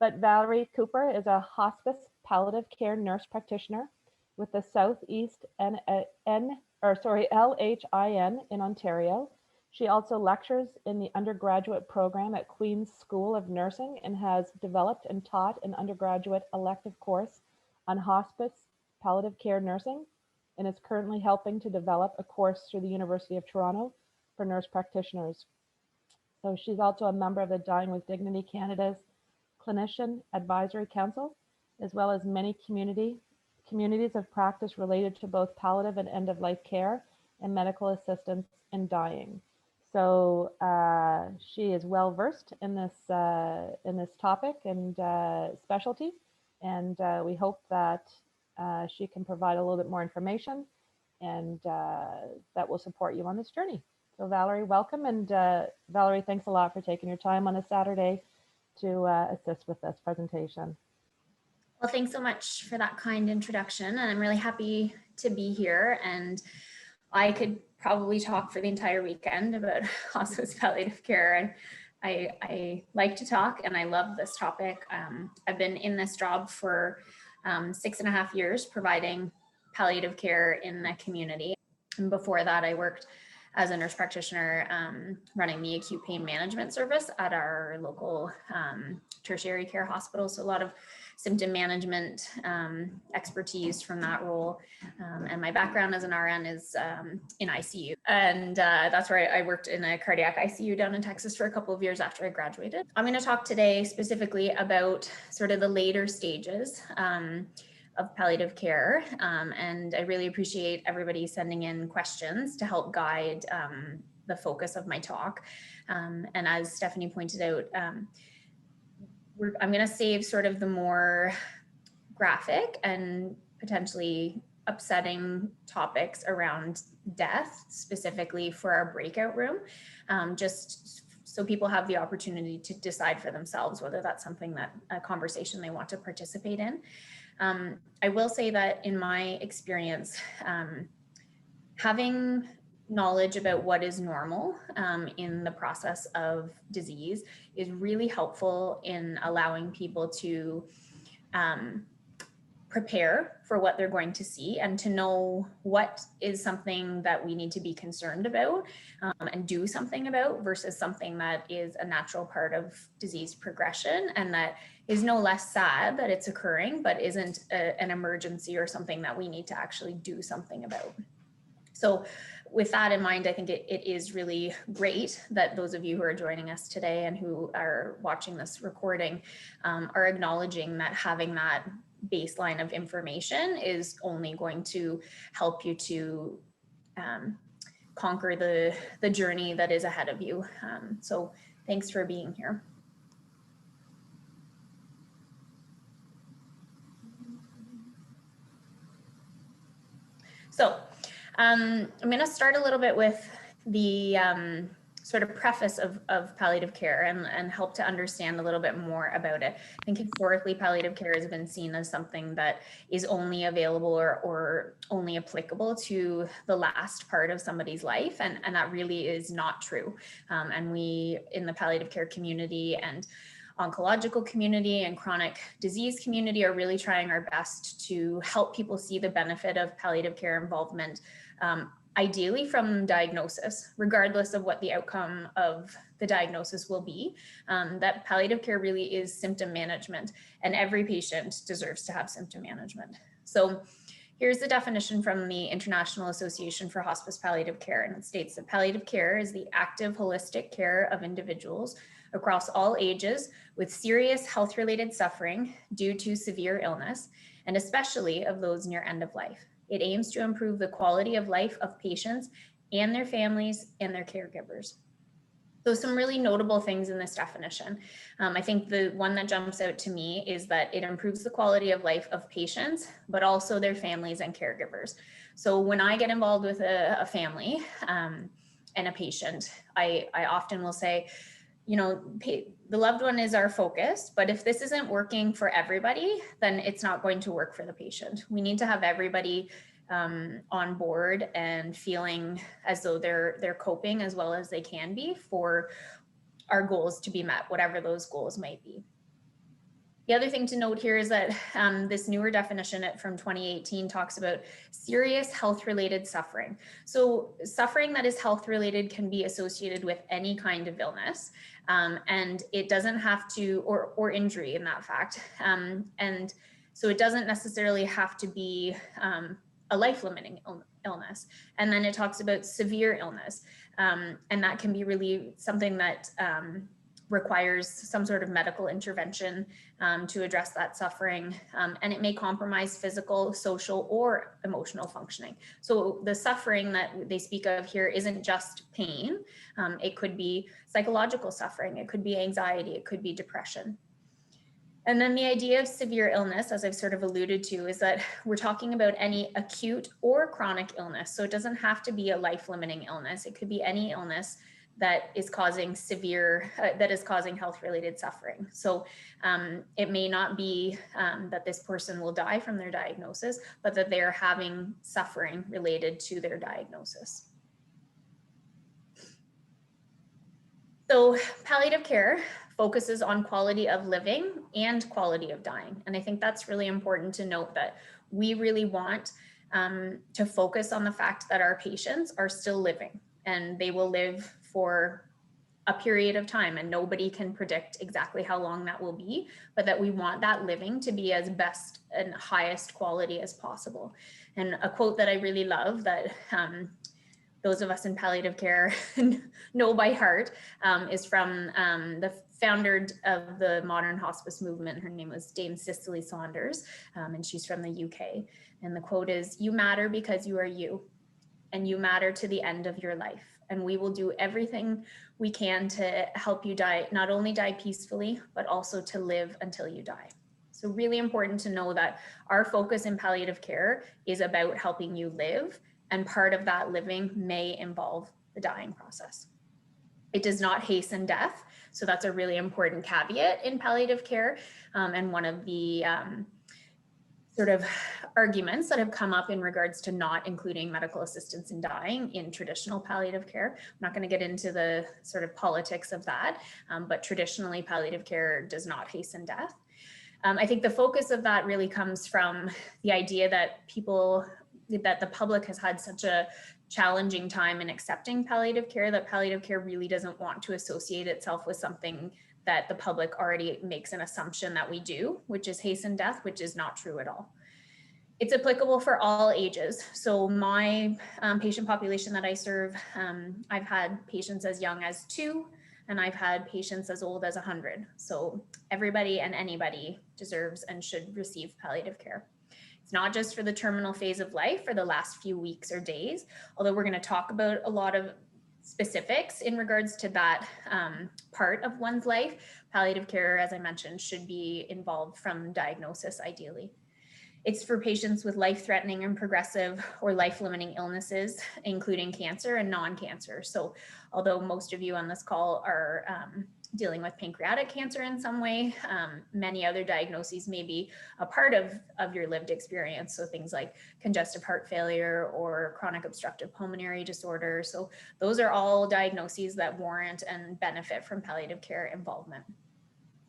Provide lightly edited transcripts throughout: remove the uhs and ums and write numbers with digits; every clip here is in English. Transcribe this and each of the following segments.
But Valerie Cooper is a hospice palliative care nurse practitioner with the Southeast LHIN in Ontario. She also lectures in the undergraduate program at Queen's School of Nursing and has developed and taught an undergraduate elective course on hospice palliative care nursing, and is currently helping to develop a course through the University of Toronto for nurse practitioners. So she's also a member of the Dying with Dignity Canada's Clinician Advisory Council, as well as many communities of practice related to both palliative and end-of-life care and medical assistance in dying. So she is well versed in this topic and specialty, and we hope that she can provide a little bit more information and that will support you on this journey. So Valerie, welcome, and Valerie, thanks a lot for taking your time on a Saturday to assist with this presentation. Well, thanks so much for that kind introduction, and I'm really happy to be here. And I could probably talk for the entire weekend about hospice palliative care, and I like to talk and I love this topic. I've been in this job for 6.5 years providing palliative care in the community. And before that, I worked as a nurse practitioner running the acute pain management service at our local tertiary care hospital. So a lot of symptom management expertise from that role. And my background as an RN is in ICU. And that's where I worked in a cardiac ICU down in Texas for a couple of years after I graduated. I'm going to talk today specifically about sort of the later stages of palliative care. And I really appreciate everybody sending in questions to help guide the focus of my talk. And as Stephanie pointed out, I'm going to save sort of the more graphic and potentially upsetting topics around death, specifically for our breakout room, just so people have the opportunity to decide for themselves whether that's something that a conversation they want to participate in. I will say that in my experience, having knowledge about what is normal in the process of disease is really helpful in allowing people to prepare for what they're going to see and to know what is something that we need to be concerned about and do something about versus something that is a natural part of disease progression and that is no less sad that it's occurring, but isn't an emergency or something that we need to actually do something about. So with that in mind, I think it is really great that those of you who are joining us today and who are watching this recording are acknowledging that having that baseline of information is only going to help you to conquer the journey that is ahead of you. So thanks for being here. So I'm going to start a little bit with the sort of preface of palliative care and help to understand a little bit more about it. I think historically palliative care has been seen as something that is only available or only applicable to the last part of somebody's life, and that really is not true. And we in the palliative care community and oncological community and chronic disease community are really trying our best to help people see the benefit of palliative care involvement, ideally from diagnosis, regardless of what the outcome of the diagnosis will be, that palliative care really is symptom management, and every patient deserves to have symptom management. So here's the definition from the International Association for Hospice Palliative Care, and it states that palliative care is the active, holistic care of individuals across all ages with serious health-related suffering due to severe illness, and especially of those near end of life. It aims to improve the quality of life of patients and their families and their caregivers. So some really notable things in this definition. I think the one that jumps out to me is that it improves the quality of life of patients, but also their families and caregivers. So when I get involved with a family and a patient, I often will say, you know, the loved one is our focus, but if this isn't working for everybody, then it's not going to work for the patient. We need to have everybody on board and feeling as though they're coping as well as they can be for our goals to be met, whatever those goals might be. The other thing to note here is that this newer definition from 2018 talks about serious health-related suffering. So suffering that is health-related can be associated with any kind of illness, and it doesn't have to, or injury in that fact. And so it doesn't necessarily have to be a life-limiting illness. And then it talks about severe illness, and that can be really something that requires some sort of medical intervention to address that suffering, and it may compromise physical, social, or emotional functioning. So the suffering that they speak of here isn't just pain. It could be psychological suffering, it could be anxiety, it could be depression. And then the idea of severe illness, as I've sort of alluded to, is that we're talking about any acute or chronic illness. So it doesn't have to be a life-limiting illness. It could be any illness that is causing health-related suffering. So it may not be that this person will die from their diagnosis, but that they are having suffering related to their diagnosis. So palliative care focuses on quality of living and quality of dying. And I think that's really important to note, that we really want to focus on the fact that our patients are still living, and they will live for a period of time, and nobody can predict exactly how long that will be, but that we want that living to be as best and highest quality as possible. And a quote that I really love, that those of us in palliative care know by heart, is from the founder of the modern hospice movement. Her name was Dame Cicely Saunders, and she's from the UK. And the quote is, "You matter because you are you, and you matter to the end of your life. And we will do everything we can to help you die, not only die peacefully, but also to live until you die." So really important to know that our focus in palliative care is about helping you live, and part of that living may involve the dying process. It does not hasten death. So that's a really important caveat in palliative care. And one of the sort of arguments that have come up in regards to not including medical assistance in dying in traditional palliative care. I'm not going to get into the sort of politics of that, but traditionally palliative care does not hasten death. I think the focus of that really comes from the idea that the public has had such a challenging time in accepting palliative care, that palliative care really doesn't want to associate itself with something that the public already makes an assumption that we do, which is hasten death, which is not true at all. It's applicable for all ages. So my patient population that I serve, I've had patients as young as 2, and I've had patients as old as 100. So everybody and anybody deserves and should receive palliative care. It's not just for the terminal phase of life or the last few weeks or days, although we're going to talk about a lot of specifics in regards to that part of one's life. Palliative care, as I mentioned, should be involved from diagnosis ideally. It's for patients with life-threatening and progressive or life-limiting illnesses, including cancer and non-cancer. So although most of you on this call are dealing with pancreatic cancer in some way, many other diagnoses may be a part of your lived experience. So things like congestive heart failure or chronic obstructive pulmonary disorder. So those are all diagnoses that warrant and benefit from palliative care involvement.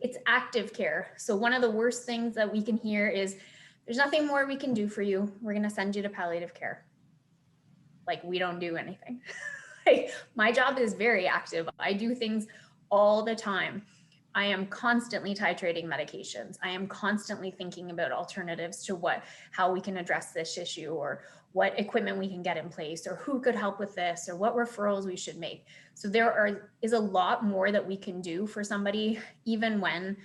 It's active care. So one of the worst things that we can hear is, "There's nothing more we can do for you. We're going to send you to palliative care." Like, we don't do anything. My job is very active. I do things all the time. I am constantly titrating medications. I am constantly thinking about alternatives to how we can address this issue, or what equipment we can get in place, or who could help with this, or what referrals we should make. So there is a lot more that we can do for somebody, even when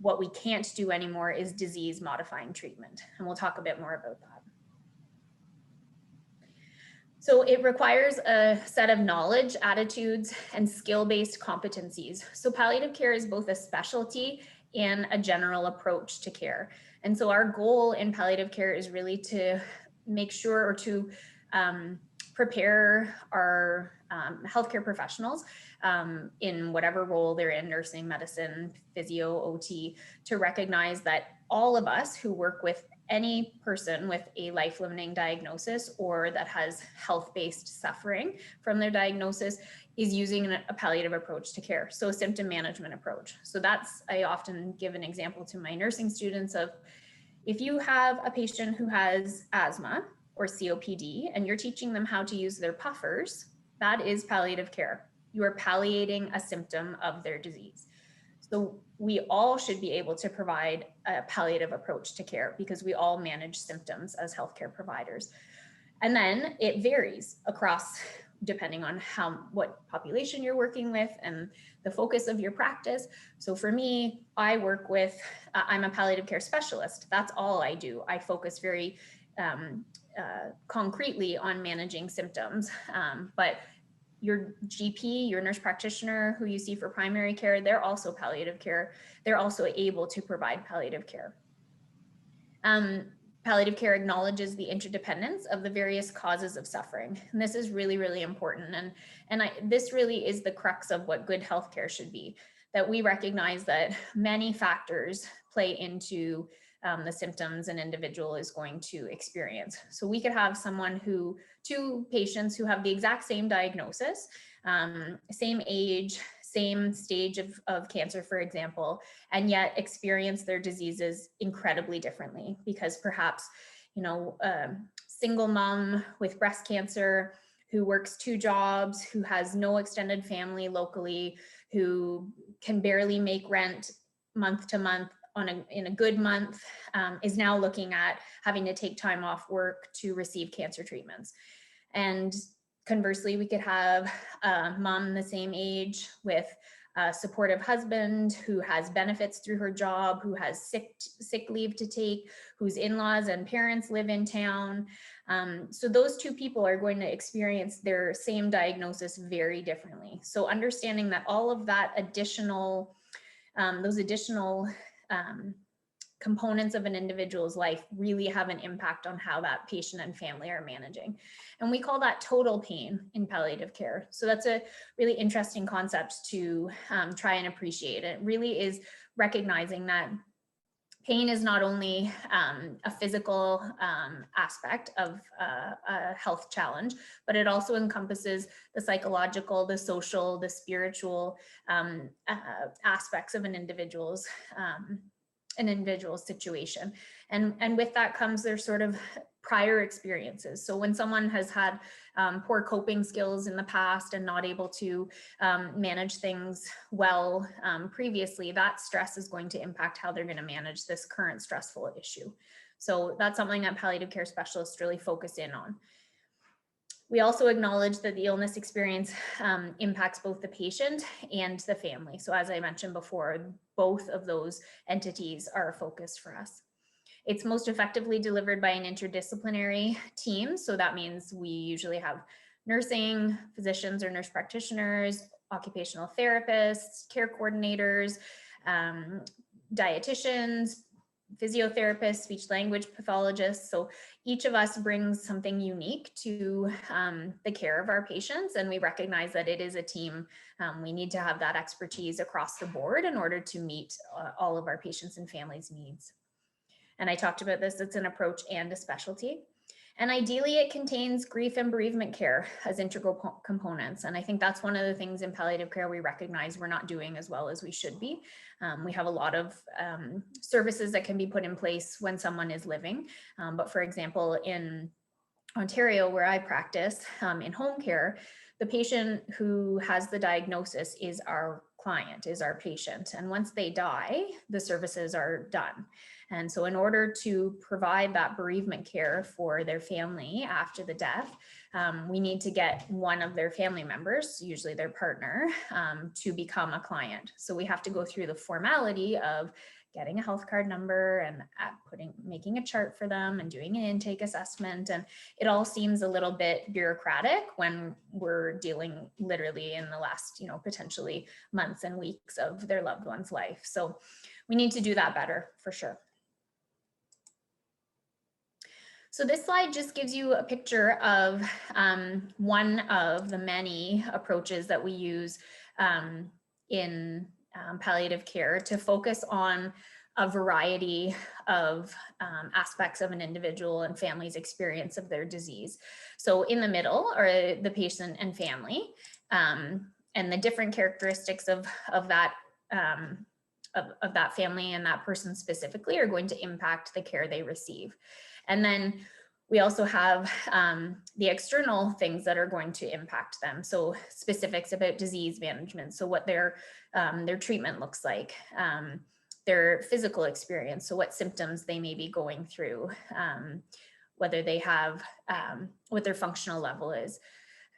what we can't do anymore is disease modifying treatment. And we'll talk a bit more about that. So it requires a set of knowledge, attitudes, and skill-based competencies. So palliative care is both a specialty and a general approach to care. And so our goal in palliative care is really to make sure, or to prepare our healthcare professionals in whatever role they're in, nursing, medicine, physio, OT, to recognize that all of us who work with any person with a life-limiting diagnosis or that has health-based suffering from their diagnosis is using a palliative approach to care, so a symptom management approach. So I often give an example to my nursing students of, if you have a patient who has asthma or COPD and you're teaching them how to use their puffers, that is palliative care. You are palliating a symptom of their disease. So we all should be able to provide a palliative approach to care because we all manage symptoms as healthcare providers. And then it varies across, depending on what population you're working with and the focus of your practice. So for me, I work with, I'm a palliative care specialist. That's all I do. I focus very concretely on managing symptoms. But your GP, your nurse practitioner who you see for primary care, they're also palliative care. They're also able to provide palliative care. Palliative care acknowledges the interdependence of the various causes of suffering. And this is really, really important. This really is the crux of what good healthcare should be, that we recognize that many factors play into the symptoms an individual is going to experience. So we could have two patients who have the exact same diagnosis, same age, same stage of cancer, for example, and yet experience their diseases incredibly differently because perhaps, single mom with breast cancer who works 2 jobs, who has no extended family locally, who can barely make rent month to month in a good month, is now looking at having to take time off work to receive cancer treatments. And conversely, we could have a mom the same age with a supportive husband who has benefits through her job, who has sick leave to take, whose in-laws and parents live in town. So those 2 people are going to experience their same diagnosis very differently. So understanding that all of that those additional components of an individual's life really have an impact on how that patient and family are managing. And we call that total pain in palliative care. So that's a really interesting concept to try and appreciate. It really is recognizing that pain is not only a physical aspect of a health challenge, but it also encompasses the psychological, the social, the spiritual aspects of an individual's situation. And with that comes their sort of prior experiences. So when someone has had poor coping skills in the past and not able to manage things well previously, that stress is going to impact how they're going to manage this current stressful issue. So that's something that palliative care specialists really focus in on. We also acknowledge that the illness experience impacts both the patient and the family. So as I mentioned before, both of those entities are a focus for us. It's most effectively delivered by an interdisciplinary team. So that means we usually have nursing, physicians or nurse practitioners, occupational therapists, care coordinators, dietitians, physiotherapists, speech language pathologists. So each of us brings something unique to the care of our patients, and we recognize that it is a team. We need to have that expertise across the board in order to meet all of our patients and families' needs. And I talked about this, it's an approach and a specialty. And ideally, it contains grief and bereavement care as integral components. And I think that's one of the things in palliative care we recognize we're not doing as well as we should be. We have a lot of services that can be put in place when someone is living. But for example, in Ontario, where I practice in home care, the patient who has the diagnosis is our client, is our patient. And once they die, the services are done. And so in order to provide that bereavement care for their family after the death, we need to get one of their family members, usually their partner, to become a client. So we have to go through the formality of getting a health card number and making a chart for them and doing an intake assessment. And it all seems a little bit bureaucratic when we're dealing literally in the last, potentially months and weeks of their loved one's life. So we need to do that better for sure. So this slide just gives you a picture of one of the many approaches that we use in palliative care to focus on a variety of aspects of an individual and family's experience of their disease. So in the middle are the patient and family, and the different characteristics of that of that family and that person specifically are going to impact the care they receive. And then we also have the external things that are going to impact them. So specifics about disease management. So what their treatment looks like, their physical experience. So what symptoms they may be going through, whether they have, what their functional level is.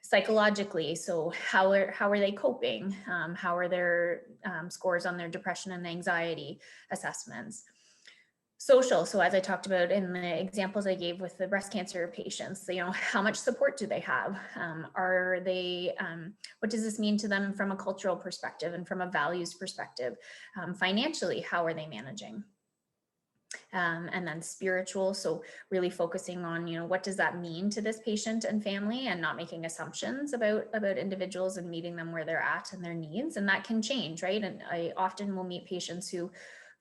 Psychologically, so how are they coping? How are their scores on their depression and anxiety assessments? Social, so as I talked about in the examples I gave with the breast cancer patients, you know, how much support do they have? Are they, what does this mean to them from a cultural perspective and from a values perspective? Financially, how are they managing? And then spiritual, so really focusing on, you know, what does that mean to this patient and family, and not making assumptions about individuals and meeting them where they're at and their needs. And that can change, right? And I often will meet patients who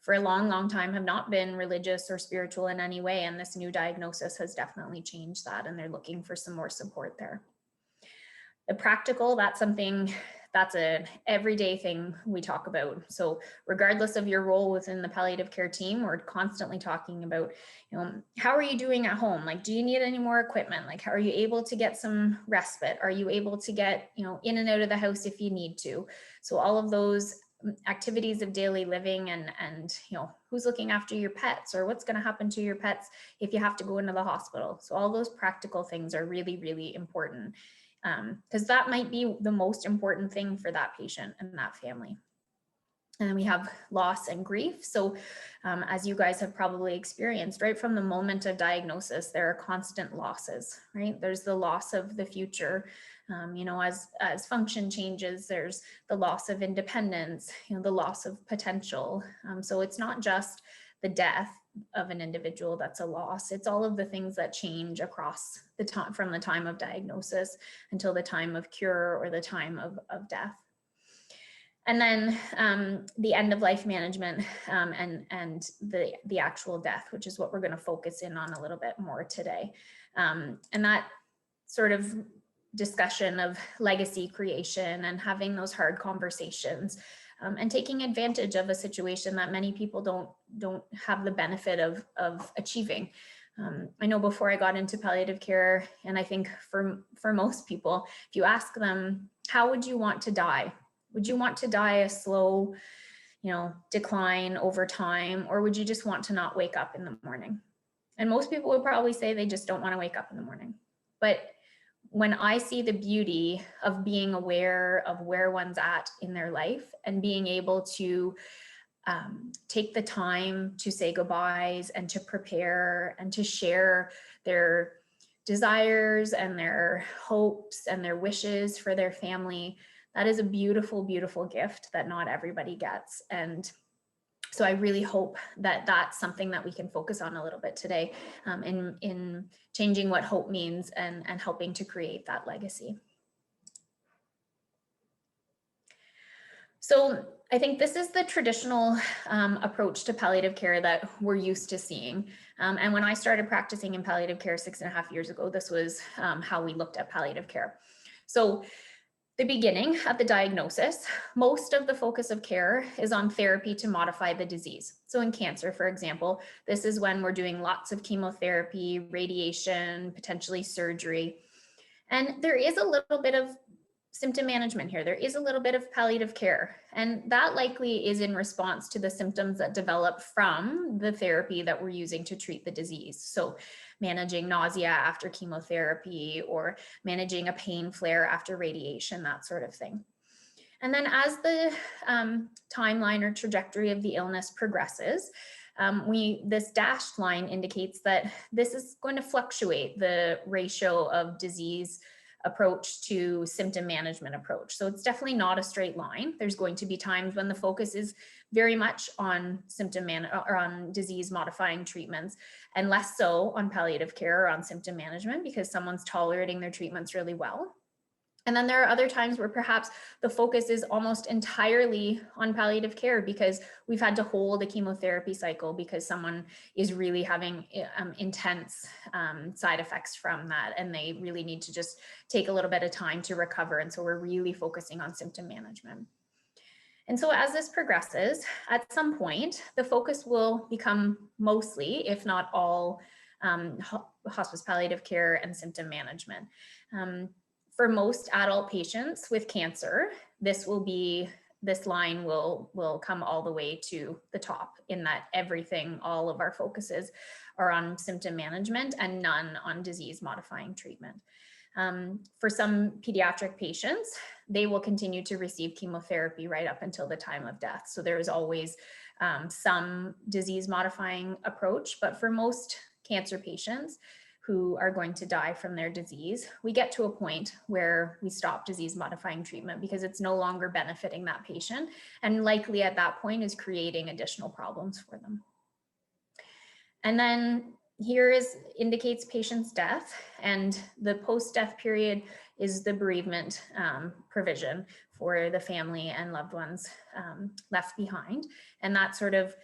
for a long time have not been religious or spiritual in any way, and this new diagnosis has definitely changed that, and they're looking for some more support there. The practical, that's an everyday thing we talk about. So regardless of your role within the palliative care team, we're constantly talking about, you know, how are you doing at home? Like, do you need any more equipment? Like, how are you able to get some respite? Are you able to get, you know, in and out of the house if you need to? So all of those activities of daily living, and you know, who's looking after your pets, or what's going to happen to your pets if you have to go into the hospital. So all those practical things are really important, because that might be the most important thing for that patient and that family. And then we have loss and grief. So as you guys have probably experienced, right from the moment of diagnosis, there are constant losses, right? There's the loss of the future. You know, as function changes, there's the loss of independence, you know, the loss of potential. So it's not just the death of an individual that's a loss. It's all of the things that change across the time, from the time of diagnosis until the time of cure or the time of death. And then the end of life management, and the actual death, which is what we're going to focus in on a little bit more today. And that sort of discussion of legacy creation and having those hard conversations, and taking advantage of a situation that many people don't have the benefit of achieving. I know before I got into palliative care, and I think for most people, if you ask them, how would you want to die? Would you want to die a slow, you know, decline over time, or would you just want to not wake up in the morning? And most people would probably say they just don't want to wake up in the morning. But when I see the beauty of being aware of where one's at in their life and being able to take the time to say goodbyes and to prepare and to share their desires and their hopes and their wishes for their family, that is a beautiful, beautiful gift that not everybody gets. And so I really hope that that's something that we can focus on a little bit today, in changing what hope means and helping to create that legacy. So I think this is the traditional approach to palliative care that we're used to seeing. And when I started practicing in palliative care 6.5 years ago, this was how we looked at palliative care. So the beginning at the diagnosis, most of the focus of care is on therapy to modify the disease. So in cancer, for example, this is when we're doing lots of chemotherapy, radiation, potentially surgery. And there is a little bit of symptom management here. There is a little bit of palliative care, and that likely is in response to the symptoms that develop from the therapy that we're using to treat the disease. So managing nausea after chemotherapy, or managing a pain flare after radiation, that sort of thing. And then as the timeline or trajectory of the illness progresses, this dashed line indicates that this is going to fluctuate, the ratio of disease approach to symptom management approach. So it's definitely not a straight line. There's going to be times when the focus is very much on or on disease modifying treatments, and less so on palliative care or on symptom management, because someone's tolerating their treatments really well. And then there are other times where perhaps the focus is almost entirely on palliative care because we've had to hold a chemotherapy cycle because someone is really having intense side effects from that, and they really need to just take a little bit of time to recover. And so we're really focusing on symptom management. And so as this progresses, at some point, the focus will become mostly, if not all, hospice palliative care and symptom management. For most adult patients with cancer, this line will come all the way to the top, in that everything, all of our focuses are on symptom management and none on disease modifying treatment. For some pediatric patients, they will continue to receive chemotherapy right up until the time of death. So there is always some disease modifying approach, but for most cancer patients who are going to die from their disease, we get to a point where we stop disease modifying treatment because it's no longer benefiting that patient, and likely at that point is creating additional problems for them. And then here indicates patient's death, and the post-death period is the bereavement provision for the family and loved ones left behind. And that sort of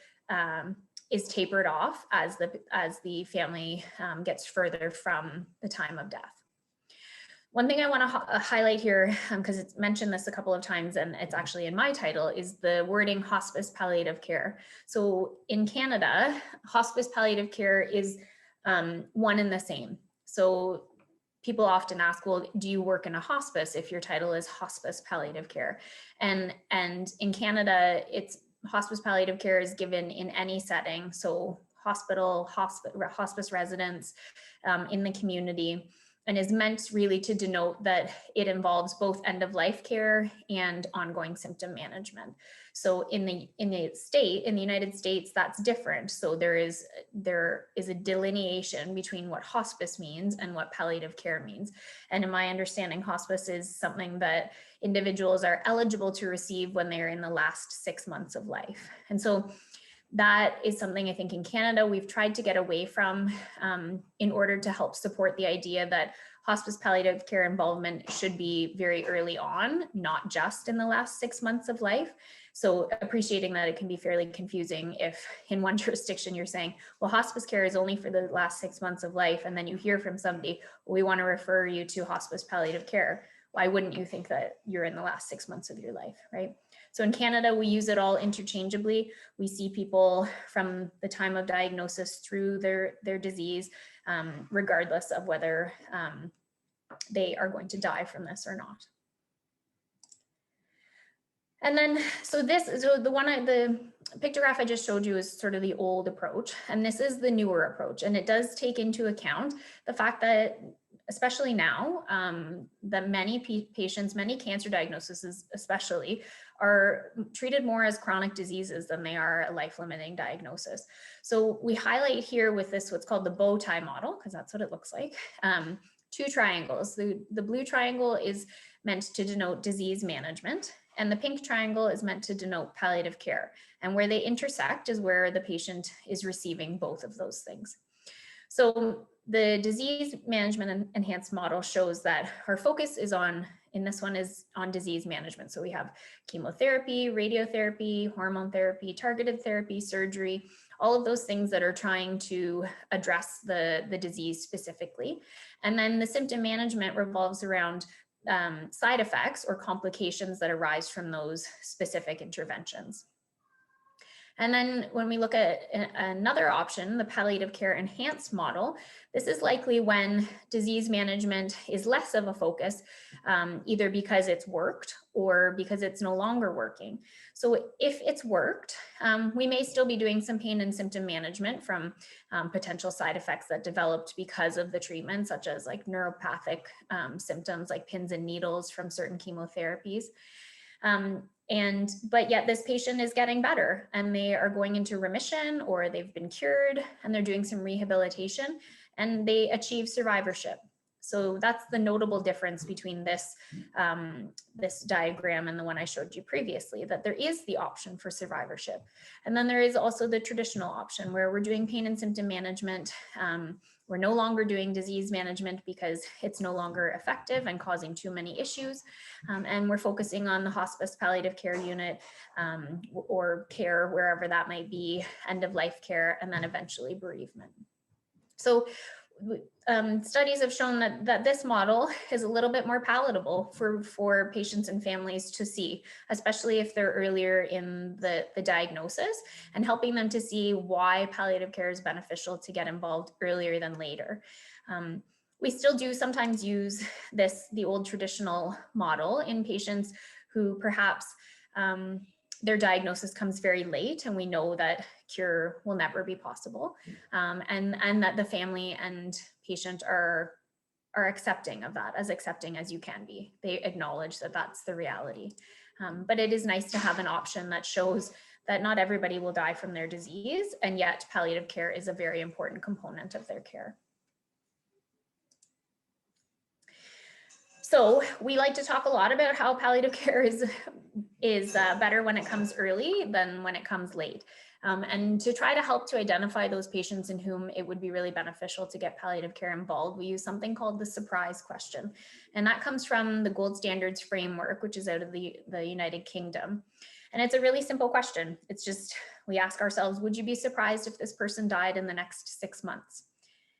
is tapered off as the family gets further from the time of death. One thing I want to highlight here, because it's mentioned this a couple of times and it's actually in my title, is the wording hospice palliative care. So in Canada, hospice palliative care is one and the same. So people often ask, well, do you work in a hospice if your title is hospice palliative care? And in Canada, it's hospice palliative care is given in any setting. So hospital, hospice residence, in the community, and is meant really to denote that it involves both end-of-life care and ongoing symptom management. So in the United States, that's different. So there is a delineation between what hospice means and what palliative care means. And in my understanding, hospice is something that individuals are eligible to receive when they're in the last 6 months of life. And so that is something I think in Canada we've tried to get away from in order to help support the idea that hospice palliative care involvement should be very early on, not just in the last 6 months of life. So appreciating that it can be fairly confusing if in one jurisdiction you're saying, well, hospice care is only for the last 6 months of life, and then you hear from somebody, well, we want to refer you to hospice palliative care. Why wouldn't you think that you're in the last 6 months of your life, right? So in Canada, we use it all interchangeably. We see people from the time of diagnosis through their disease, regardless of whether they are going to die from this or not. And then, the pictograph I just showed you is sort of the old approach, and this is the newer approach. And it does take into account the fact that, especially now, that many patients, many cancer diagnoses especially, are treated more as chronic diseases than they are a life-limiting diagnosis. So we highlight here with this what's called the bow tie model, because that's what it looks like. 2 triangles. The blue triangle is meant to denote disease management, and the pink triangle is meant to denote palliative care. And where they intersect is where the patient is receiving both of those things. So the disease management enhanced model shows that our focus is on disease management. So we have chemotherapy, radiotherapy, hormone therapy, targeted therapy, surgery, all of those things that are trying to address the disease specifically. And then the symptom management revolves around side effects or complications that arise from those specific interventions. And then when we look at another option, the palliative care enhanced model, this is likely when disease management is less of a focus, either because it's worked or because it's no longer working. So if it's worked, we may still be doing some pain and symptom management from potential side effects that developed because of the treatment, such as like neuropathic symptoms like pins and needles from certain chemotherapies. But yet this patient is getting better and they are going into remission, or they've been cured and they're doing some rehabilitation and they achieve survivorship. So that's the notable difference between this diagram and the one I showed you previously, that there is the option for survivorship. And then there is also the traditional option where we're doing pain and symptom management We're no longer doing disease management because it's no longer effective and causing too many issues. And we're focusing on the hospice palliative care unit or care, wherever that might be, end of life care, and then eventually bereavement. So studies have shown that this model is a little bit more palatable for patients and families to see, especially if they're earlier in the diagnosis, and helping them to see why palliative care is beneficial to get involved earlier than later. We still do sometimes use the old traditional model in patients who perhaps their diagnosis comes very late, and we know that cure will never be possible, and that the family and patient are accepting of that, as accepting as you can be. They acknowledge that that's the reality. But it is nice to have an option that shows that not everybody will die from their disease, and yet palliative care is a very important component of their care. So we like to talk a lot about how palliative care is better when it comes early than when it comes late. And to try to help to identify those patients in whom it would be really beneficial to get palliative care involved, we use something called the surprise question. And that comes from the Gold Standards Framework, which is out of the United Kingdom. And it's a really simple question. It's just, we ask ourselves, would you be surprised if this person died in the next 6 months?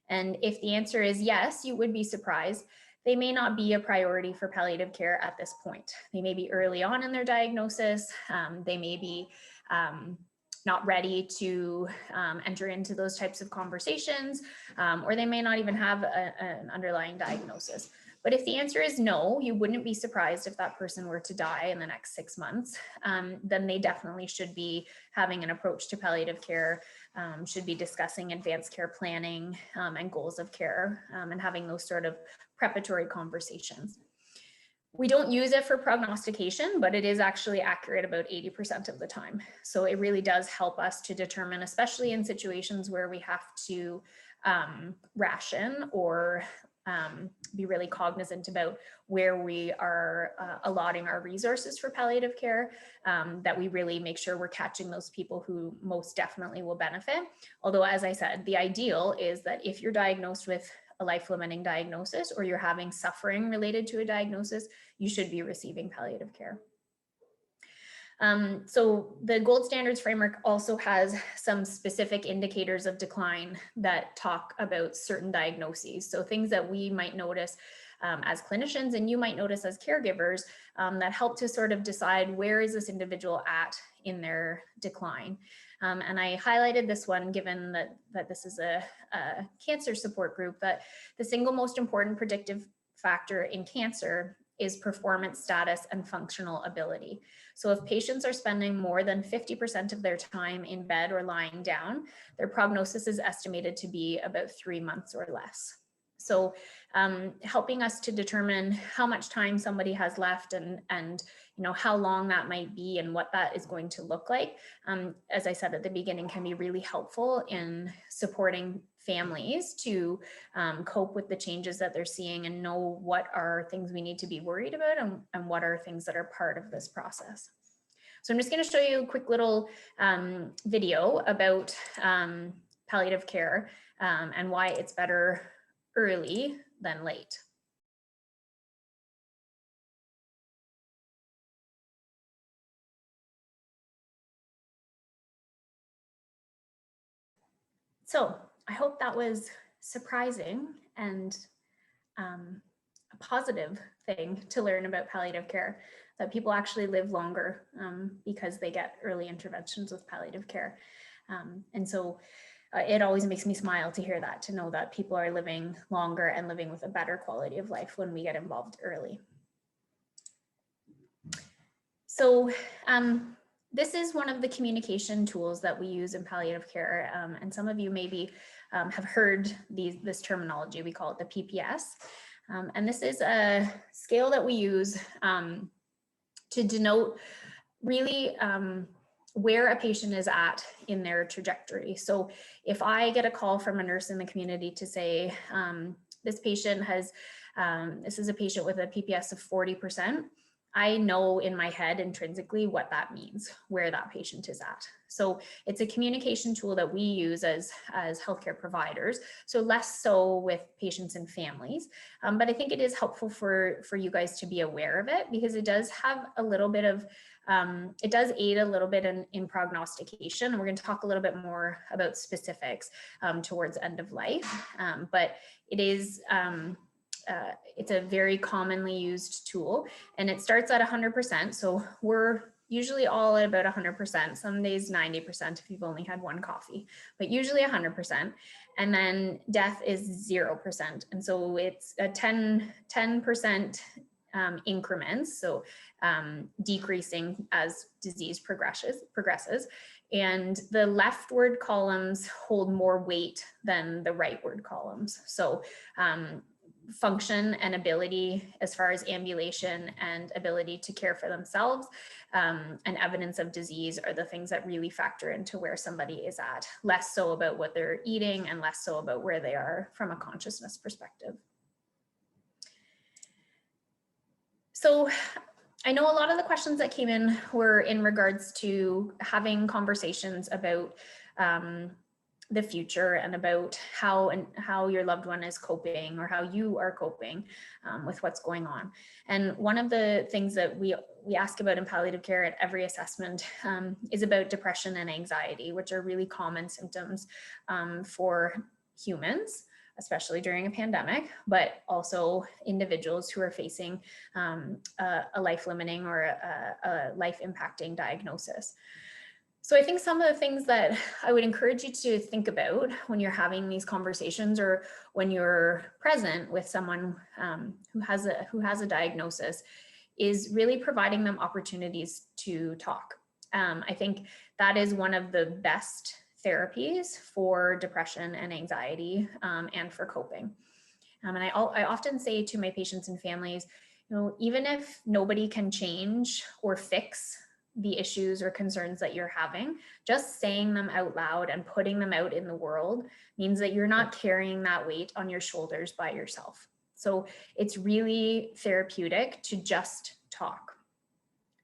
And if the answer is yes, you would be surprised, they may not be a priority for palliative care at this point. They may be early on in their diagnosis. They may be not ready to enter into those types of conversations, or they may not even have an underlying diagnosis. But if the answer is no, you wouldn't be surprised if that person were to die in the next 6 months, then they definitely should be having an approach to palliative care, should be discussing advanced care planning and goals of care, and having those sort of preparatory conversations. We don't use it for prognostication, but it is actually accurate about 80% of the time. So it really does help us to determine, especially in situations where we have to ration or be really cognizant about where we are allotting our resources for palliative care, that we really make sure we're catching those people who most definitely will benefit. Although, as I said, the ideal is that if you're diagnosed with a life-limiting diagnosis or you're having suffering related to a diagnosis, you should be receiving palliative care. So the Gold Standards Framework also has some specific indicators of decline that talk about certain diagnoses. So things that we might notice as clinicians and you might notice as caregivers that help to sort of decide where is this individual at in their decline. And I highlighted this one, given that this is a cancer support group, that the single most important predictive factor in cancer is performance status and functional ability. So if patients are spending more than 50% of their time in bed or lying down, their prognosis is estimated to be about 3 months or less. So helping us to determine how much time somebody has left and how long that might be and what that is going to look like, as I said at the beginning, can be really helpful in supporting families to cope with the changes that they're seeing and know what are things we need to be worried about and what are things that are part of this process. So I'm just going to show you a quick little video about palliative care and why it's better early than late. So I hope that was surprising and a positive thing to learn about palliative care, that people actually live longer because they get early interventions with palliative care. And so it always makes me smile to hear that, to know that people are living longer and living with a better quality of life when we get involved early. So this is one of the communication tools that we use in palliative care. And some of you maybe have heard this terminology. We call it the PPS. And this is a scale that we use to denote really where a patient is at in their trajectory. So if I get a call from a nurse in the community to say, this patient has, this is a patient with a PPS of 40%, I know in my head intrinsically what that means, where that patient is at. So it's a communication tool that we use as healthcare providers. So less so with patients and families, but I think it is helpful for you guys to be aware of it, because it does have a little bit of, it does aid a little bit in prognostication. And we're going to talk a little bit more about specifics towards end of life, but it is, it's a very commonly used tool, and it starts at 100%. So we're usually all at about 100%, some days 90% if you've only had one coffee, but usually 100%. And then death is 0%. And so it's a 10% increments, so decreasing as disease progresses. And the leftward columns hold more weight than the rightward columns. So function and ability as far as ambulation and ability to care for themselves and evidence of disease are the things that really factor into where somebody is at, less so about what they're eating and less so about where they are from a consciousness perspective. So I know a lot of the questions that came in were in regards to having conversations about the future and about how your loved one is coping or how you are coping with what's going on. And one of the things that we ask about in palliative care at every assessment is about depression and anxiety, which are really common symptoms for humans, especially during a pandemic, but also individuals who are facing a life-limiting or a life-impacting diagnosis. So I think some of the things that I would encourage you to think about when you're having these conversations or when you're present with someone who has a diagnosis is really providing them opportunities to talk. I think that is one of the best therapies for depression and anxiety and for coping. And I often say to my patients and families, even if nobody can change or fix the issues or concerns that you're having, just saying them out loud and putting them out in the world means that you're not carrying that weight on your shoulders by yourself. So it's really therapeutic to just talk.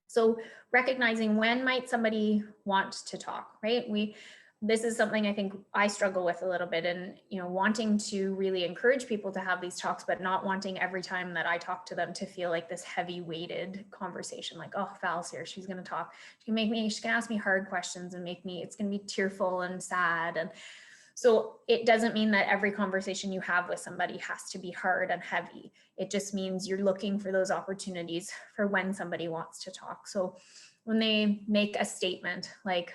So recognizing when might somebody want to talk, right? This is something I think I struggle with a little bit, and wanting to really encourage people to have these talks, but not wanting every time that I talk to them to feel like this heavy weighted conversation, like, oh, Val's here, she's going to talk, she can ask me hard questions and it's going to be tearful and sad. And so it doesn't mean that every conversation you have with somebody has to be hard and heavy. It just means you're looking for those opportunities for when somebody wants to talk. So when they make a statement like,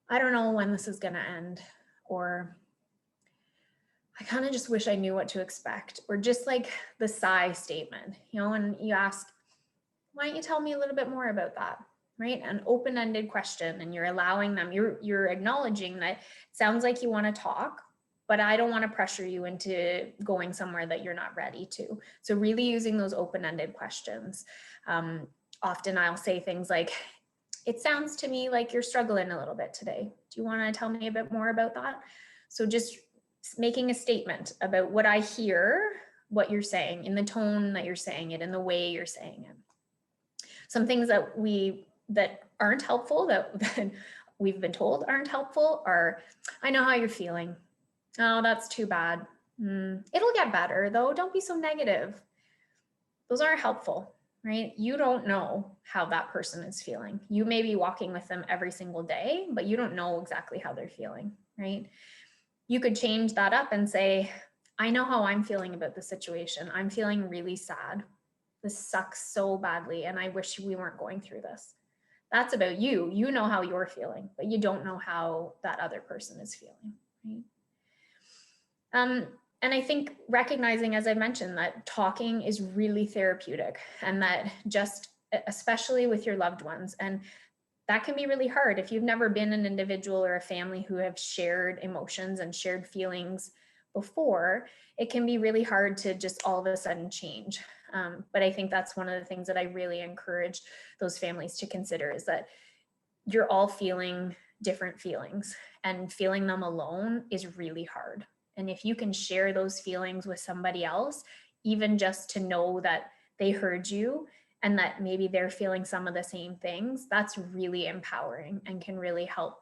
I don't know when this is going to end, or I kind of just wish I knew what to expect, or just like the sigh statement, and you ask, why don't you tell me a little bit more about that, right? An open-ended question, and you're allowing them, you're acknowledging that it sounds like you want to talk, but I don't want to pressure you into going somewhere that you're not ready to. So really using those open-ended questions. Often I'll say things like, it sounds to me like you're struggling a little bit today. Do you want to tell me a bit more about that? So just making a statement about what I hear, what you're saying, in the tone that you're saying it, in the way you're saying it. Some things that aren't helpful, that we've been told aren't helpful, are, I know how you're feeling. Oh, that's too bad. It'll get better though. Don't be so negative. Those aren't helpful. Right? You don't know how that person is feeling. You may be walking with them every single day, but you don't know exactly how they're feeling, right? You could change that up and say, I know how I'm feeling about the situation. I'm feeling really sad. This sucks so badly, and I wish we weren't going through this. That's about you. You know how you're feeling, but you don't know how that other person is feeling, right? And I think recognizing, as I mentioned, that talking is really therapeutic, and that just, especially with your loved ones, and that can be really hard if you've never been an individual or a family who have shared emotions and shared feelings before, it can be really hard to just all of a sudden change. But I think that's one of the things that I really encourage those families to consider, is that you're all feeling different feelings, and feeling them alone is really hard. And if you can share those feelings with somebody else, even just to know that they heard you and that maybe they're feeling some of the same things, that's really empowering and can really help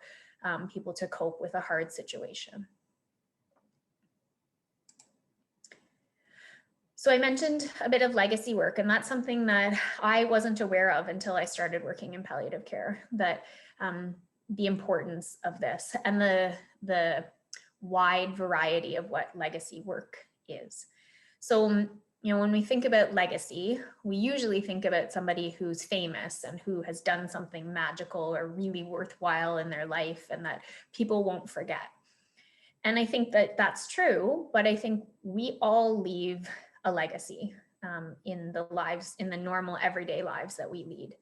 people to cope with a hard situation. So I mentioned a bit of legacy work, and that's something that I wasn't aware of until I started working in palliative care, that the importance of this and the wide variety of what legacy work is. So, when we think about legacy, we usually think about somebody who's famous and who has done something magical or really worthwhile in their life and that people won't forget. And I think that that's true, but I think we all leave a legacy in the normal everyday lives that we lead.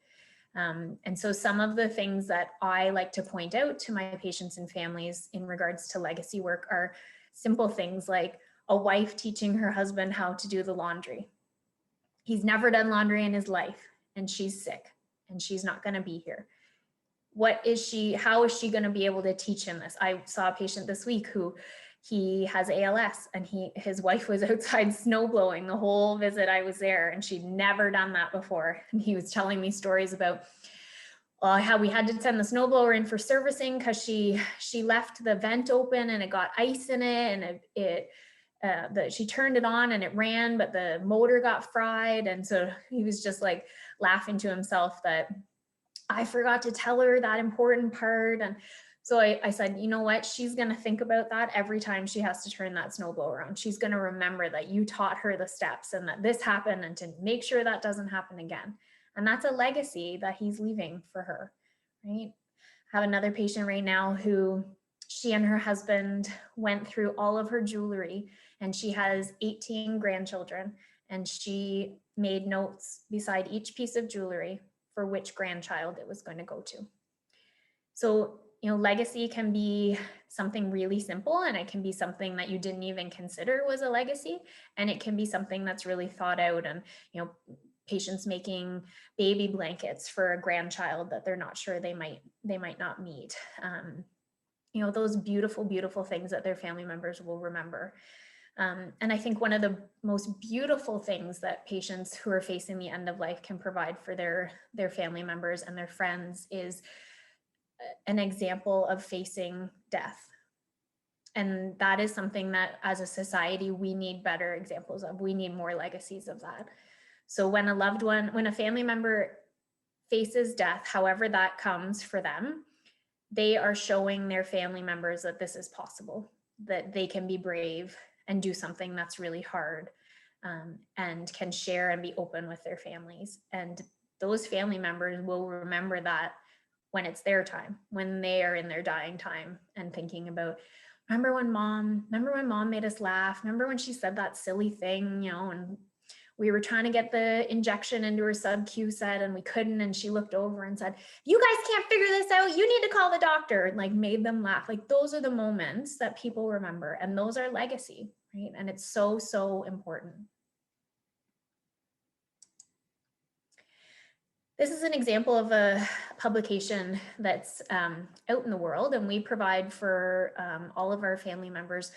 And so some of the things that I like to point out to my patients and families in regards to legacy work are simple things like a wife teaching her husband how to do the laundry. He's never done laundry in his life and she's sick and she's not going to be here. How is she going to be able to teach him this? I saw a patient this week who he has ALS and his wife was outside snow blowing the whole visit I was there and she'd never done that before. And he was telling me stories about how we had to send the snowblower in for servicing because she left the vent open and it got ice in it and she turned it on and it ran, but the motor got fried. And so he was just like laughing to himself that I forgot to tell her that important part. And so I said, you know what, she's going to think about that every time she has to turn that snowblower on. She's going to remember that you taught her the steps and that this happened and to make sure that doesn't happen again. And that's a legacy that he's leaving for her, right? I have another patient right now who she and her husband went through all of her jewelry and she has 18 grandchildren and she made notes beside each piece of jewelry for which grandchild it was going to go to. So, legacy can be something really simple and it can be something that you didn't even consider was a legacy. And it can be something that's really thought out and, patients making baby blankets for a grandchild that they're not sure they might not meet. Those beautiful, beautiful things that their family members will remember. And I think one of the most beautiful things that patients who are facing the end of life can provide for their family members and their friends is an example of facing death. And that is something that as a society, we need better examples of. We need more legacies of that. So when a family member faces death, however that comes for them, they are showing their family members that this is possible, that they can be brave and do something that's really hard, and can share and be open with their families. And those family members will remember that when it's their time, when they are in their dying time and thinking about, remember when mom made us laugh? Remember when she said that silly thing, and we were trying to get the injection into her sub-Q set and we couldn't. And she looked over and said, you guys can't figure this out. You need to call the doctor, and like made them laugh. Like those are the moments that people remember, and those are legacy, right? And it's so, so important. This is an example of a publication that's out in the world, and we provide for all of our family members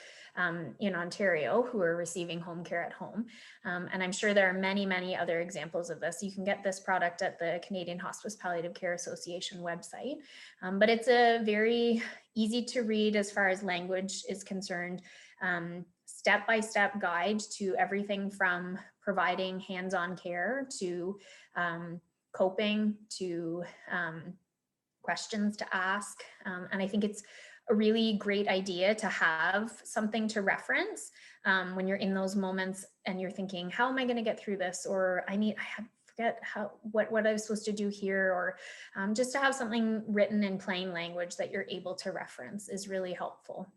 in Ontario who are receiving home care at home. And I'm sure there are many, many other examples of this. You can get this product at the Canadian Hospice Palliative Care Association website, but it's a very easy to read as far as language is concerned, step-by-step guide to everything from providing hands-on care to coping to questions to ask. And I think it's a really great idea to have something to reference when you're in those moments and you're thinking, how am I going to get through this? Or forget what I was supposed to do here, or just to have something written in plain language that you're able to reference is really helpful.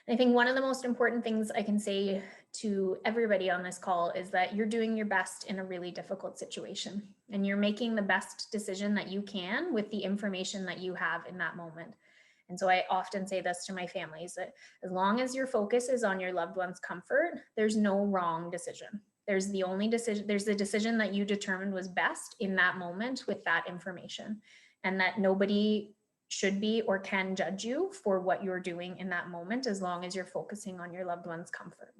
I think one of the most important things I can say to everybody on this call is that you're doing your best in a really difficult situation, and you're making the best decision that you can with the information that you have in that moment. And so I often say this to my families, that as long as your focus is on your loved one's comfort, there's no wrong decision. There's the decision that you determined was best in that moment with that information, and that nobody should be or can judge you for what you're doing in that moment, as long as you're focusing on your loved one's comfort.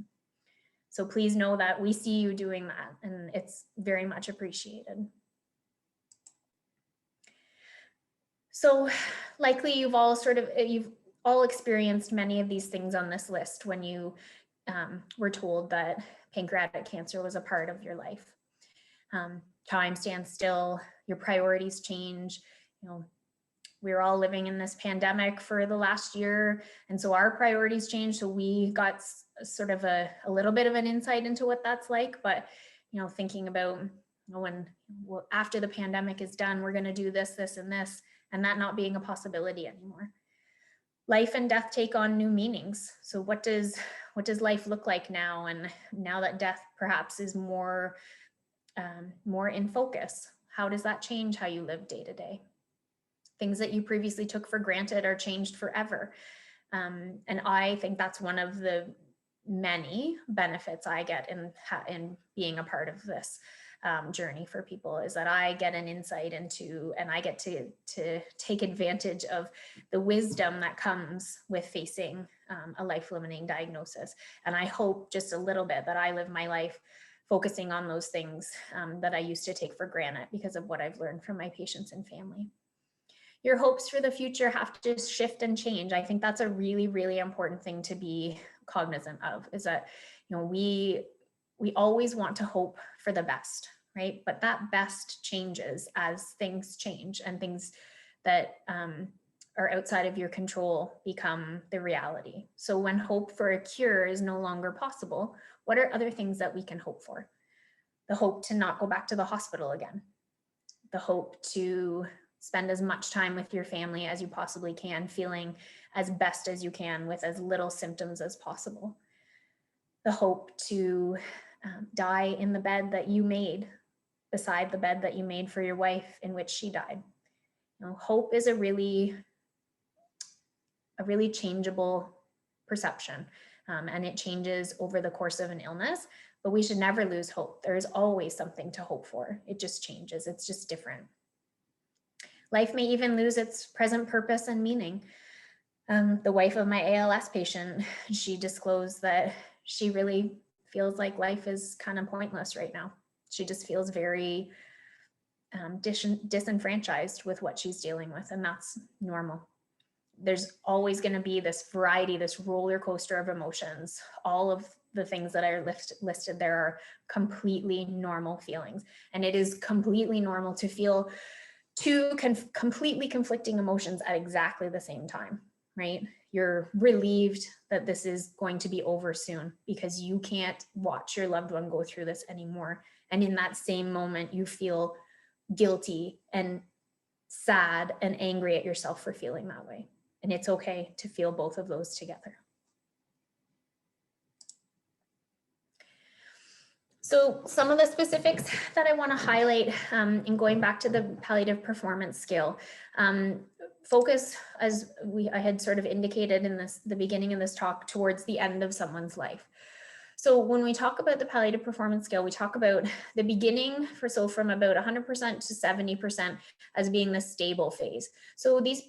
So please know that we see you doing that, and it's very much appreciated. So likely you've all experienced many of these things on this list when you were told that pancreatic cancer was a part of your life. Time stands still, your priorities change. You know, we're all living in this pandemic for the last year, and so our priorities change. So we got sort of a little bit of an insight into what that's like. But you know, thinking about after the pandemic is done, we're going to do this, this, and this, and that not being a possibility anymore. Life and death take on new meanings. So what does life look like now? And now that death perhaps is more in focus, how does that change how you live day to day? Things that you previously took for granted are changed forever. And I think that's one of the many benefits I get in being a part of this journey for people, is that I get an insight into, and I get to take advantage of the wisdom that comes with facing a life-limiting diagnosis. And I hope just a little bit that I live my life focusing on those things that I used to take for granted because of what I've learned from my patients and family. Your hopes for the future have to shift and change. I think that's a really, really important thing to be cognizant of, is that, you know, we always want to hope for the best, right? But that best changes as things change, and things that are outside of your control become the reality. So when hope for a cure is no longer possible, what are other things that we can hope for? The hope to not go back to the hospital again. The hope to spend as much time with your family as you possibly can, feeling as best as you can with as little symptoms as possible. The hope to die in the bed that you made, beside the bed that you made for your wife in which she died. You know, hope is a really changeable perception, and it changes over the course of an illness, but we should never lose hope. There is always something to hope for. It just changes. It's just different. Life may even lose its present purpose and meaning. The wife of my ALS patient, she disclosed that she really feels like life is kind of pointless right now. She just feels very disenfranchised with what she's dealing with, and that's normal. There's always going to be this variety, this roller coaster of emotions. All of the things that are listed there are completely normal feelings, and it is completely normal to feel two completely conflicting emotions at exactly the same time, right? You're relieved that this is going to be over soon because you can't watch your loved one go through this anymore. And in that same moment, you feel guilty and sad and angry at yourself for feeling that way. And it's okay to feel both of those together. So some of the specifics that I want to highlight in going back to the palliative performance scale, focus, as I had sort of indicated in the beginning of this talk, towards the end of someone's life. So when we talk about the palliative performance scale, we talk about the beginning from about 100% to 70% as being the stable phase. So these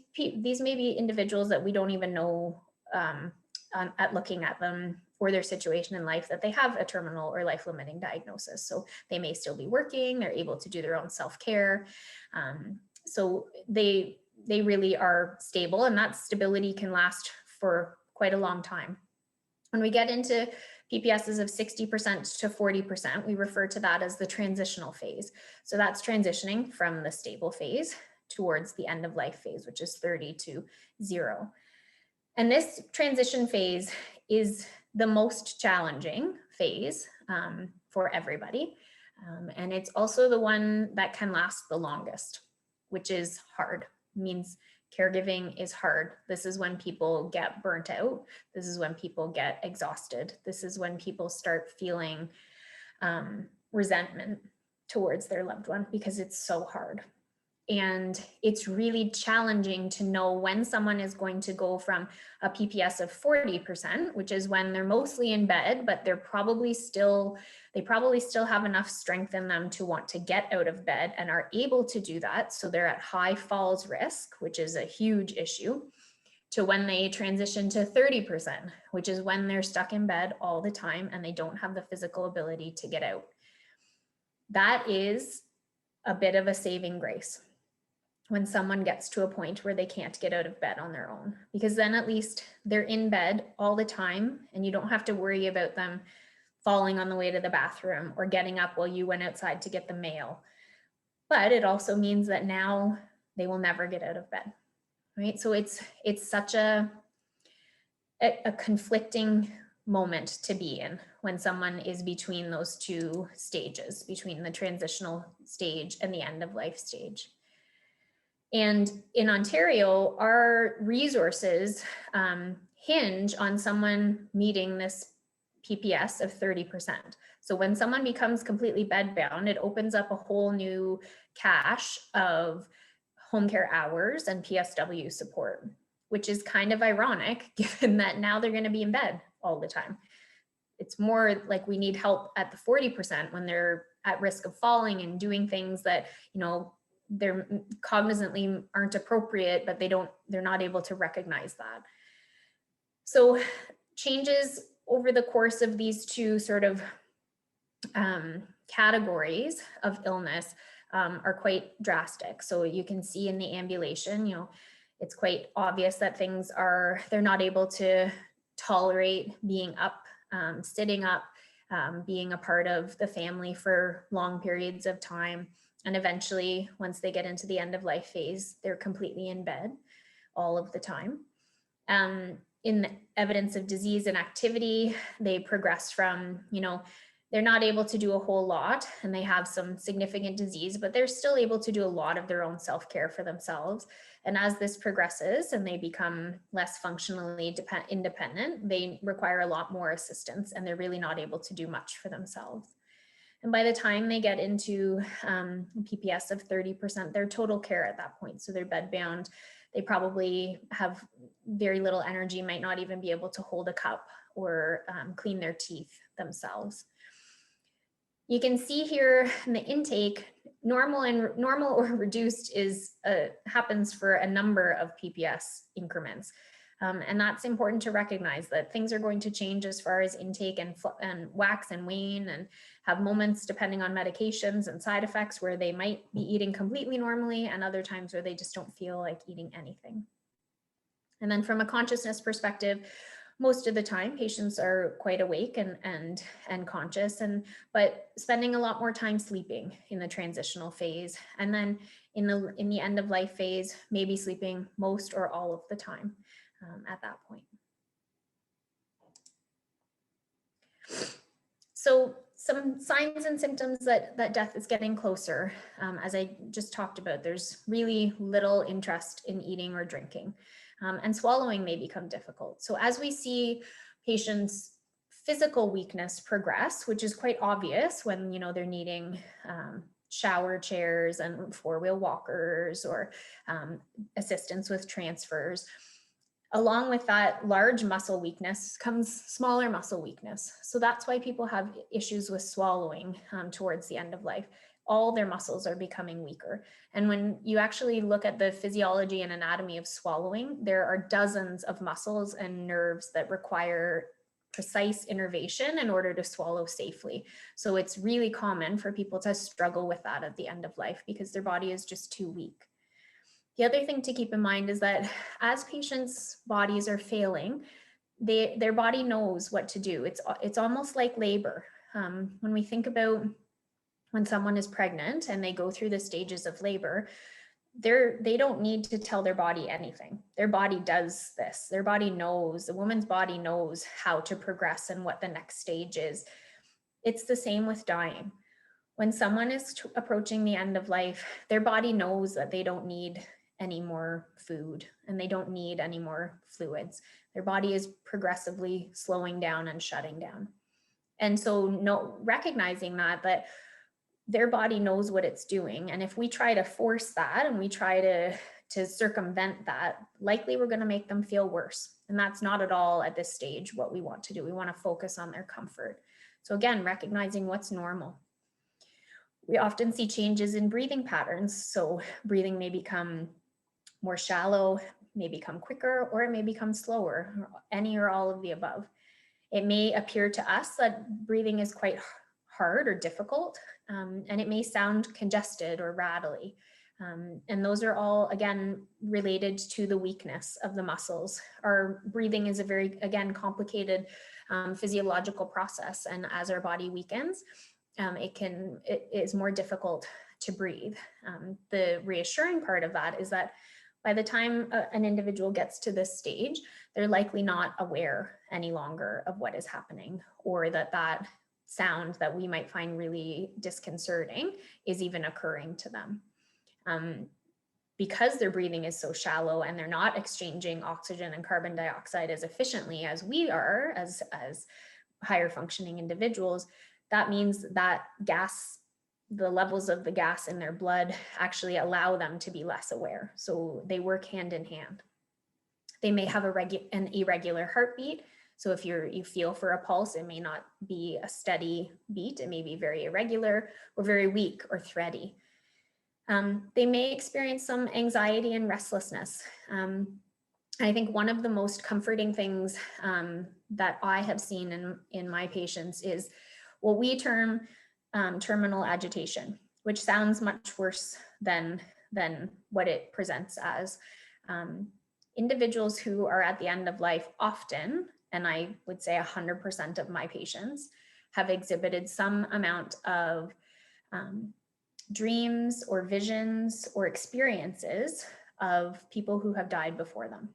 may be individuals that we don't even know at looking at them or their situation in life that they have a terminal or life-limiting diagnosis. So they may still be working, they're able to do their own self-care. So they really are stable, and that stability can last for quite a long time. When we get into PPSs of 60% to 40%, we refer to that as the transitional phase. So that's transitioning from the stable phase towards the end of life phase, which is 30 to 0. And this transition phase is the most challenging phase for everybody. And it's also the one that can last the longest, which is hard. It means caregiving is hard. This is when people get burnt out. This is when people get exhausted. This is when people start feeling resentment towards their loved one because it's so hard. And it's really challenging to know when someone is going to go from a PPS of 40%, which is when they're mostly in bed, but they probably still have enough strength in them to want to get out of bed and are able to do that. So they're at high falls risk, which is a huge issue, to when they transition to 30%, which is when they're stuck in bed all the time and they don't have the physical ability to get out. That is a bit of a saving grace when someone gets to a point where they can't get out of bed on their own, because then at least they're in bed all the time and you don't have to worry about them falling on the way to the bathroom or getting up while you went outside to get the mail. But it also means that now they will never get out of bed, right? So it's such a conflicting moment to be in when someone is between those two stages, between the transitional stage and the end of life stage. And in Ontario, our resources hinge on someone meeting this PPS of 30%. So when someone becomes completely bedbound, it opens up a whole new cache of home care hours and PSW support, which is kind of ironic given that now they're going to be in bed all the time. It's more like we need help at the 40% when they're at risk of falling and doing things that, you know, they're cognizantly aren't appropriate, but they're not able to recognize that. So changes over the course of these two sort of categories of illness are quite drastic. So you can see in the ambulation, you know, it's quite obvious that they're not able to tolerate being up, sitting up, being a part of the family for long periods of time. And eventually, once they get into the end of life phase, they're completely in bed all of the time. In the evidence of disease and activity, they progress from, you know, they're not able to do a whole lot and they have some significant disease, but they're still able to do a lot of their own self-care for themselves. And as this progresses and they become less functionally independent, they require a lot more assistance and they're really not able to do much for themselves. And by the time they get into PPS of 30%, they're total care at that point. So they're bedbound. They probably have very little energy, might not even be able to hold a cup or clean their teeth themselves. You can see here in the intake, normal or reduced happens for a number of PPS increments. And that's important to recognize that things are going to change as far as intake and wax and wane, and have moments depending on medications and side effects where they might be eating completely normally and other times where they just don't feel like eating anything. And then from a consciousness perspective, most of the time patients are quite awake and conscious, but spending a lot more time sleeping in the transitional phase. And then in the end of life phase, maybe sleeping most or all of the time at that point. So some signs and symptoms that death is getting closer. As I just talked about, there's really little interest in eating or drinking, and swallowing may become difficult. So as we see patients' physical weakness progress, which is quite obvious when, you know, they're needing shower chairs and four-wheel walkers or assistance with transfers, along with that large muscle weakness comes smaller muscle weakness. So that's why people have issues with swallowing towards the end of life. All their muscles are becoming weaker. And when you actually look at the physiology and anatomy of swallowing, there are dozens of muscles and nerves that require precise innervation in order to swallow safely. So it's really common for people to struggle with that at the end of life because their body is just too weak. The other thing to keep in mind is that as patients' bodies are failing, their body knows what to do. It's almost like labor. When we think about when someone is pregnant and they go through the stages of labor, they don't need to tell their body anything. Their body does this. Their body knows, the woman's body knows how to progress and what the next stage is. It's the same with dying. When someone is approaching the end of life, their body knows that they don't need any more food and they don't need any more fluids. Their body is progressively slowing down and shutting down. And so recognizing that their body knows what it's doing. And if we try to force that and we try to circumvent that, likely we're going to make them feel worse. And that's not at all at this stage what we want to do. We want to focus on their comfort. So again, recognizing what's normal. We often see changes in breathing patterns. So breathing may become more shallow, may become quicker, or it may become slower, or any or all of the above. It may appear to us that breathing is quite hard or difficult, and it may sound congested or rattly. And those are all, again, related to the weakness of the muscles. Our breathing is a very, again, complicated physiological process. And as our body weakens, it is more difficult to breathe. The reassuring part of that is that by the time an individual gets to this stage, they're likely not aware any longer of what is happening, or that sound that we might find really disconcerting is even occurring to them. Because their breathing is so shallow and they're not exchanging oxygen and carbon dioxide as efficiently as we are as higher functioning individuals, that means that the levels of the gas in their blood actually allow them to be less aware. So they work hand in hand. They may have an irregular heartbeat. So if you feel for a pulse, it may not be a steady beat. It may be very irregular or very weak or thready. They may experience some anxiety and restlessness. I think one of the most comforting things that I have seen in my patients is what we term terminal agitation, which sounds much worse than what it presents as. Individuals who are at the end of life often, and I would say 100% of my patients, have exhibited some amount of dreams or visions or experiences of people who have died before them.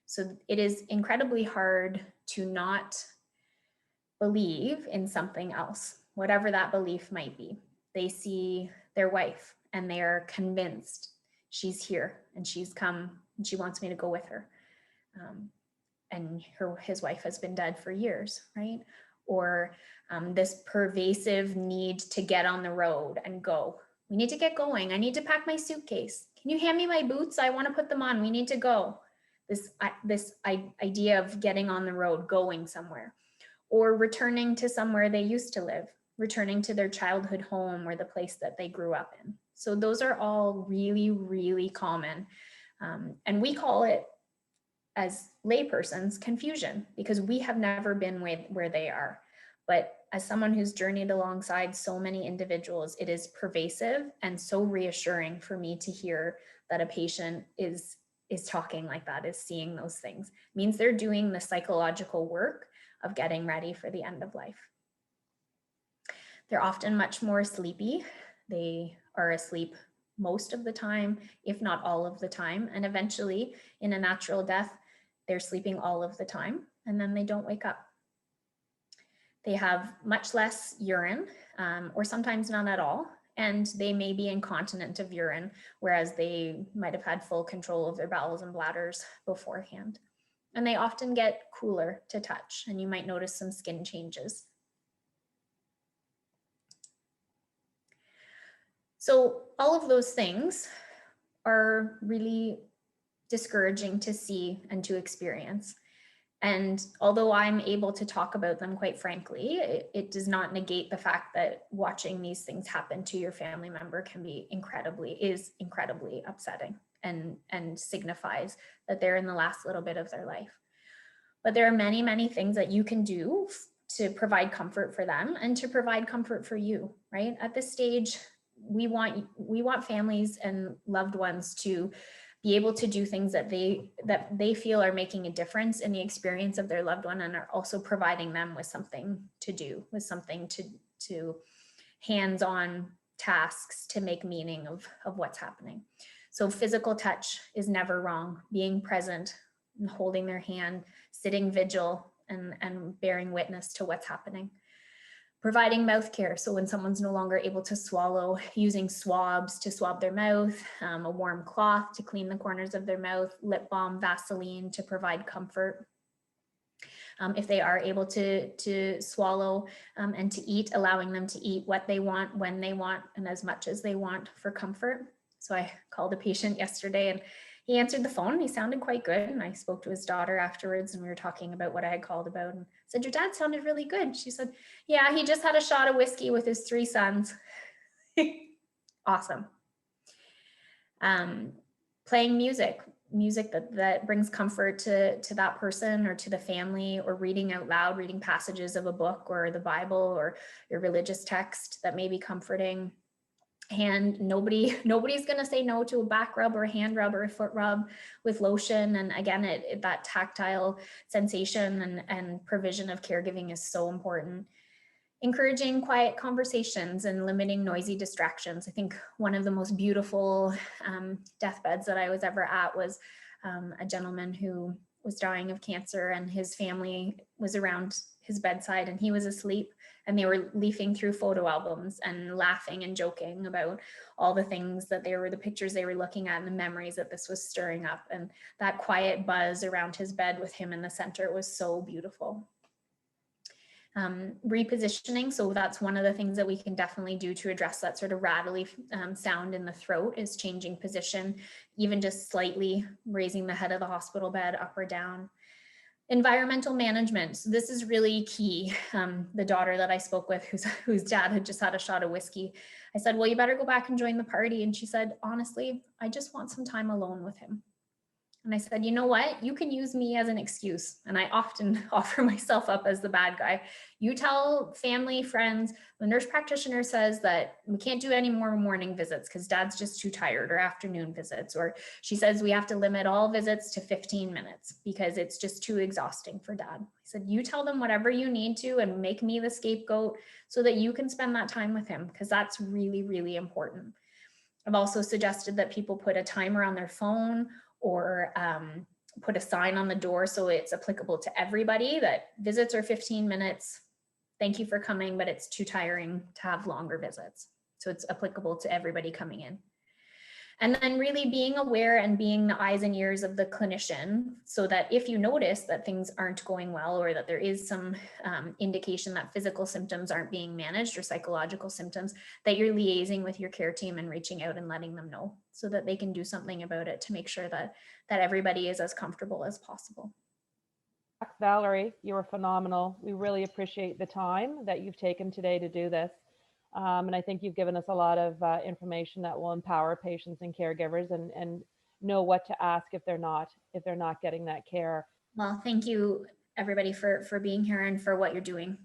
So it is incredibly hard to not believe in something else, whatever that belief might be. They see their wife and they are convinced she's here and she's come and she wants me to go with her. And his wife has been dead for years, right? Or this pervasive need to get on the road and go. We need to get going. I need to pack my suitcase. Can you hand me my boots? I want to put them on. We need to go. This idea of getting on the road, going somewhere, or returning to somewhere they used to live, returning to their childhood home or the place that they grew up in. So those are all really, really common. And we call it, as laypersons, confusion, because we have never been where they are. But as someone who's journeyed alongside so many individuals, it is pervasive and so reassuring for me to hear that a patient is talking like that, is seeing those things. It means they're doing the psychological work of getting ready for the end of life. They're often much more sleepy. They are asleep most of the time, if not all of the time. And eventually, in a natural death, they're sleeping all of the time, and then they don't wake up. They have much less urine, or sometimes none at all, and they may be incontinent of urine, whereas they might have had full control of their bowels and bladders beforehand. And they often get cooler to touch, and you might notice some skin changes. So all of those things are really discouraging to see and to experience. And although I'm able to talk about them quite frankly, it does not negate the fact that watching these things happen to your family member is incredibly upsetting and signifies that they're in the last little bit of their life. But there are many, many things that you can do to provide comfort for them and to provide comfort for you, right? At this stage, we want families and loved ones to be able to do things that they feel are making a difference in the experience of their loved one, and are also providing them with something to do, with something to hands-on tasks to make meaning of what's happening. So physical touch is never wrong. Being present and holding their hand, sitting vigil and bearing witness to what's happening. Providing mouth care, so when someone's no longer able to swallow, using swabs to swab their mouth, a warm cloth to clean the corners of their mouth, lip balm, Vaseline to provide comfort. If they are able to swallow and to eat, allowing them to eat what they want, when they want, and as much as they want for comfort. So I called a patient yesterday and he answered the phone and he sounded quite good. And I spoke to his daughter afterwards and we were talking about what I had called about and said, "Your dad sounded really good." She said, "Yeah, he just had a shot of whiskey with his 3 sons." Awesome. Playing music. music that brings comfort to that person or to the family, or reading out loud, reading passages of a book or the Bible or your religious text that may be comforting. And nobody's going to say no to a back rub or a hand rub or a foot rub with lotion. And again, that tactile sensation and provision of caregiving is so important. Encouraging quiet conversations and limiting noisy distractions. I think one of the most beautiful deathbeds that I was ever at was a gentleman who was dying of cancer, and his family was around his bedside and he was asleep, and they were leafing through photo albums and laughing and joking about all the things that the pictures they were looking at and the memories that this was stirring up. And that quiet buzz around his bed with him in the center was so beautiful. Repositioning. So that's one of the things that we can definitely do to address that sort of rattly sound in the throat, is changing position, even just slightly raising the head of the hospital bed up or down. Environmental management. So this is really key. The daughter that I spoke with, whose dad had just had a shot of whiskey, I said, well, you better go back and join the party. And she said, honestly, I just want some time alone with him. And I said, you know what? You can use me as an excuse. And I often offer myself up as the bad guy. You tell family, friends, the nurse practitioner says that we can't do any more morning visits because dad's just too tired, or afternoon visits. Or she says we have to limit all visits to 15 minutes because it's just too exhausting for dad. I said, you tell them whatever you need to and make me the scapegoat so that you can spend that time with him, because that's really, really important. I've also suggested that people put a timer on their phone, or put a sign on the door so it's applicable to everybody, that visits are 15 minutes. Thank you for coming, but it's too tiring to have longer visits. So it's applicable to everybody coming in. And then really being aware and being the eyes and ears of the clinician, so that if you notice that things aren't going well, or that there is some indication that physical symptoms aren't being managed, or psychological symptoms, that you're liaising with your care team and reaching out and letting them know so that they can do something about it to make sure that everybody is as comfortable as possible. Valerie, you were phenomenal. We really appreciate the time that you've taken today to do this. And I think you've given us a lot of information that will empower patients and caregivers, and know what to ask if they're not getting that care. Well, thank you everybody for being here and for what you're doing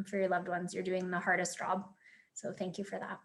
for your loved ones. You're doing the hardest job. So thank you for that.